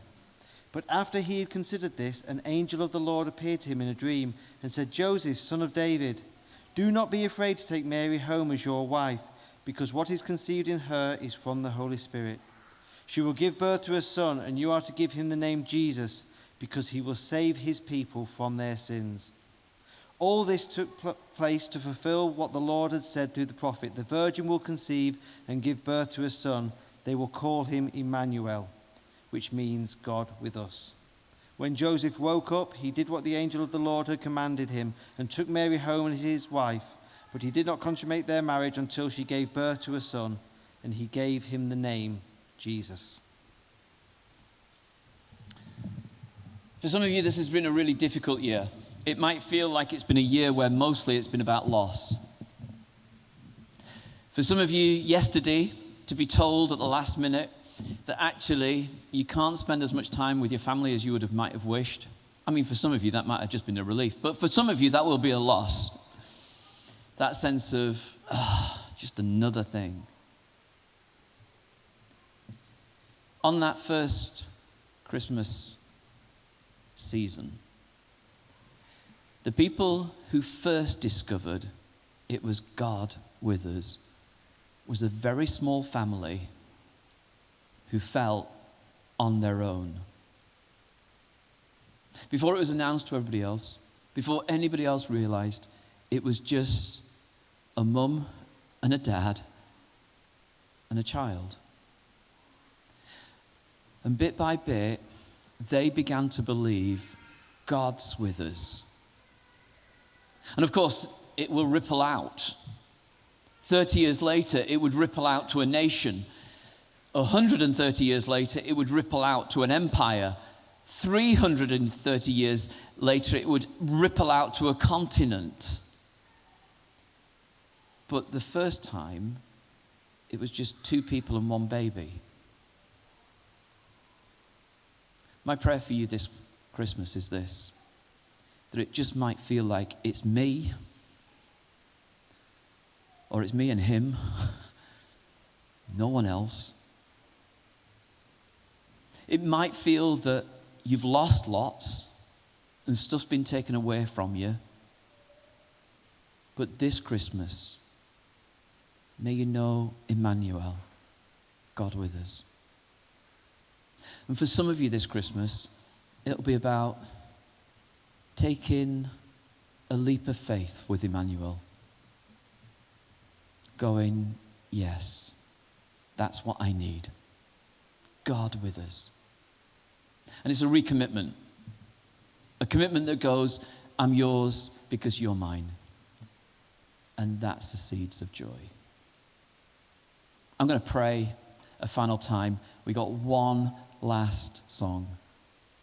But after he had considered this, an angel of the Lord appeared to him in a dream and said, Joseph, son of David, do not be afraid to take Mary home as your wife, because what is conceived in her is from the Holy Spirit. She will give birth to a son, and you are to give him the name Jesus, because he will save his people from their sins. All this took place to fulfill what the Lord had said through the prophet. The virgin will conceive and give birth to a son. They will call him Emmanuel, which means God with us. When Joseph woke up, he did what the angel of the Lord had commanded him and took Mary home as his wife. But he did not consummate their marriage until she gave birth to a son, and he gave him the name Jesus. For some of you, this has been a really difficult year. It might feel like it's been a year where mostly it's been about loss. For some of you, yesterday, to be told at the last minute that actually you can't spend as much time with your family as you might have wished. I mean, for some of you, that might have just been a relief. But for some of you, that will be a loss. That sense of, just another thing. On that first Christmas season, the people who first discovered it was God with us was a very small family who felt on their own. Before it was announced to everybody else, before anybody else realized, it was just a mum and a dad and a child. And bit by bit, they began to believe God's with us. And of course, it will ripple out. 30 years later, it would ripple out to a nation. 130 years later, it would ripple out to an empire. 330 years later, it would ripple out to a continent. But the first time, it was just 2 people and 1 baby. My prayer for you this Christmas is this, that it just might feel like it's me, or it's me and him, no one else. It might feel that you've lost lots and stuff's been taken away from you. But this Christmas, may you know Emmanuel, God with us. And for some of you this Christmas, it'll be about taking a leap of faith with Emmanuel. Going, yes, that's what I need. God with us. And it's a recommitment. A commitment that goes, I'm yours because you're mine. And that's the seeds of joy. I'm going to pray a final time. We got one last song,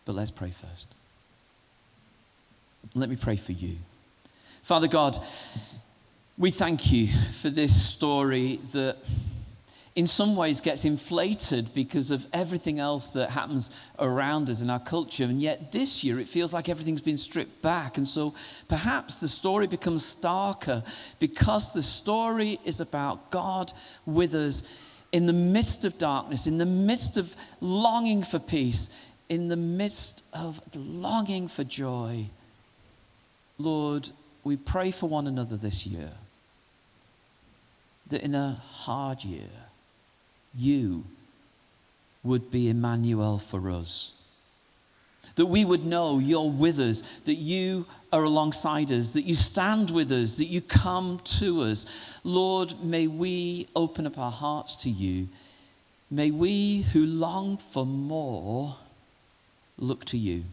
but let's pray first. Let me pray for you. Father God, we thank you for this story that in some ways gets inflated because of everything else that happens around us in our culture. And yet this year it feels like everything's been stripped back. And so perhaps the story becomes starker because the story is about God with us in the midst of darkness, in the midst of longing for peace, in the midst of longing for joy. Lord, we pray for one another this year, that in a hard year, you would be Emmanuel for us. that we would know you're with us, that you are alongside us, that you stand with us, that you come to us. Lord, may we open up our hearts to you. May we who long for more look to you.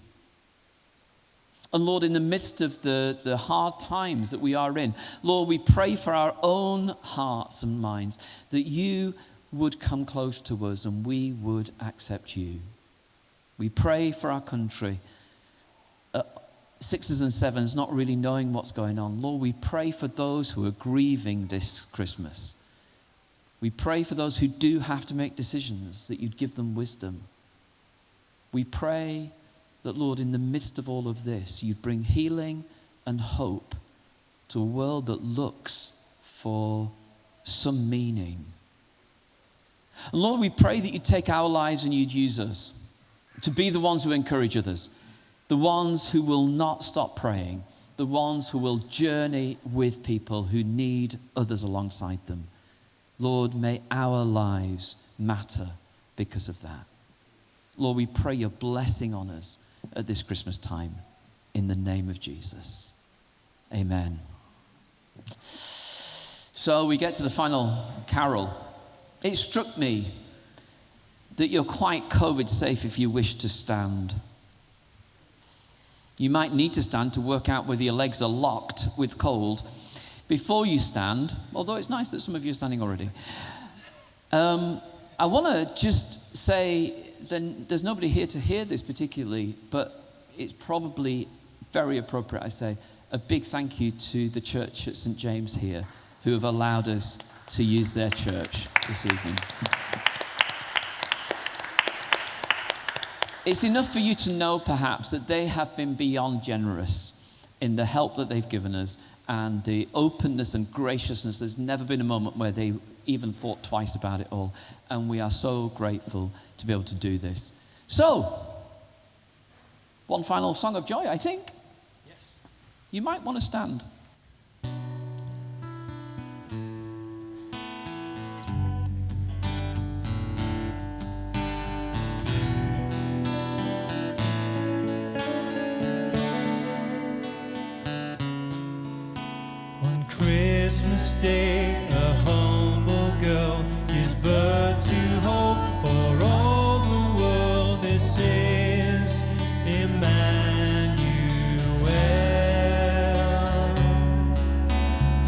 And Lord, in the midst of the hard times that we are in, Lord, we pray for our own hearts and minds, that you would come close to us and we would accept you. We pray for our country, sixes and sevens not really knowing what's going on. Lord, we pray for those who are grieving this Christmas. We pray for those who do have to make decisions, that you'd give them wisdom. We pray that, Lord, in the midst of all of this, you'd bring healing and hope to a world that looks for some meaning. And Lord, we pray that you'd take our lives and you'd use us to be the ones who encourage others, the ones who will not stop praying, the ones who will journey with people who need others alongside them. Lord, may our lives matter because of that. Lord, we pray your blessing on us at this Christmas time in the name of Jesus. Amen. So we get to the final carol. It struck me that you're quite COVID safe if you wish to stand. You might need to stand to work out whether your legs are locked with cold before you stand, although it's nice that some of you are standing already. I want to just say, then there's nobody here to hear this particularly, but it's probably very appropriate I say a big thank you to the church at St. James here who have allowed us to use their church this evening. It's enough for you to know, perhaps, that they have been beyond generous in the help that they've given us and the openness and graciousness. There's never been a moment where they even thought twice about it all. And we are so grateful to be able to do this. So, one final song of joy, I think. Yes. You might want to stand. Christmas Day, a humble girl gives birth to hope for all the world. This is Emmanuel.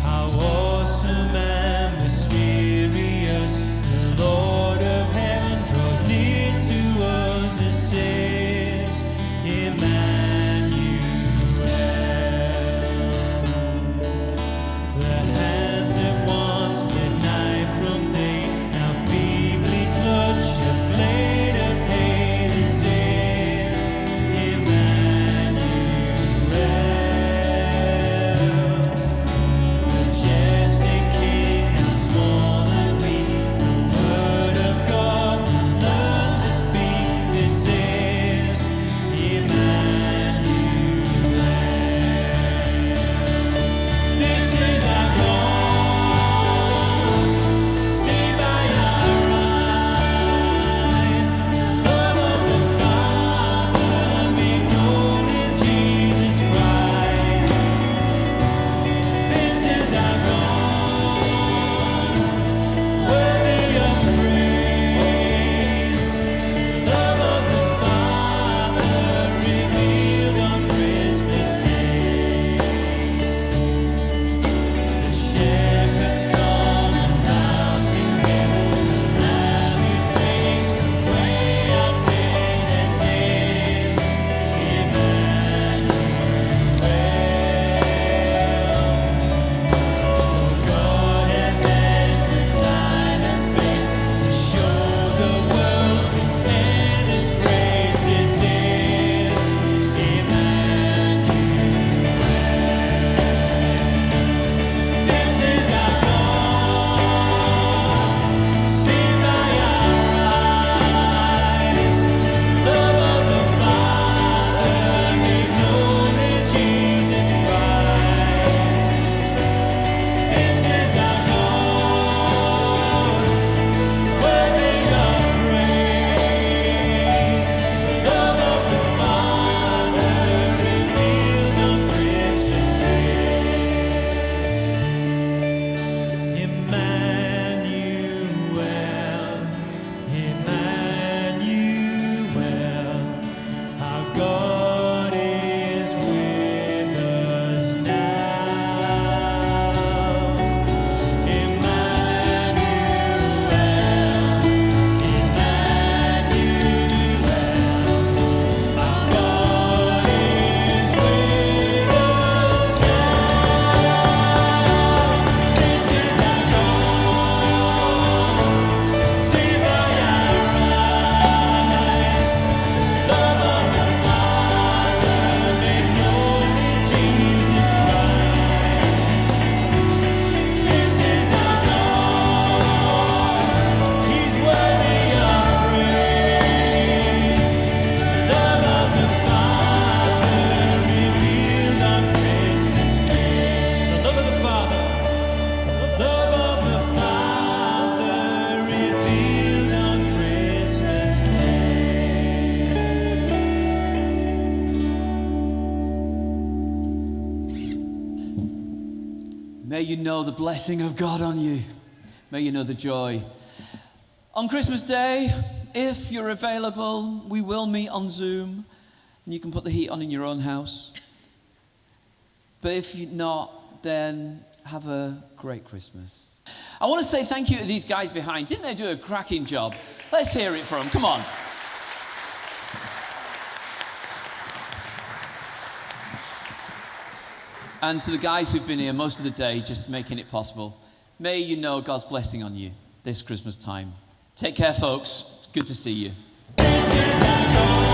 How awesome and mysterious, the Lord of heaven draws near to us. This is Emmanuel. The hands that one you know the blessing of God on you. May you know the joy. On Christmas Day, if you're available, we will meet on Zoom, and you can put the heat on in your own house. But if you're not, then have a great Christmas. I want to say thank you to these guys behind. Didn't they do a cracking job? Let's hear it from them. Come on. And to the guys who've been here most of the day, just making it possible, may you know God's blessing on you this Christmas time. Take care, folks. It's good to see you.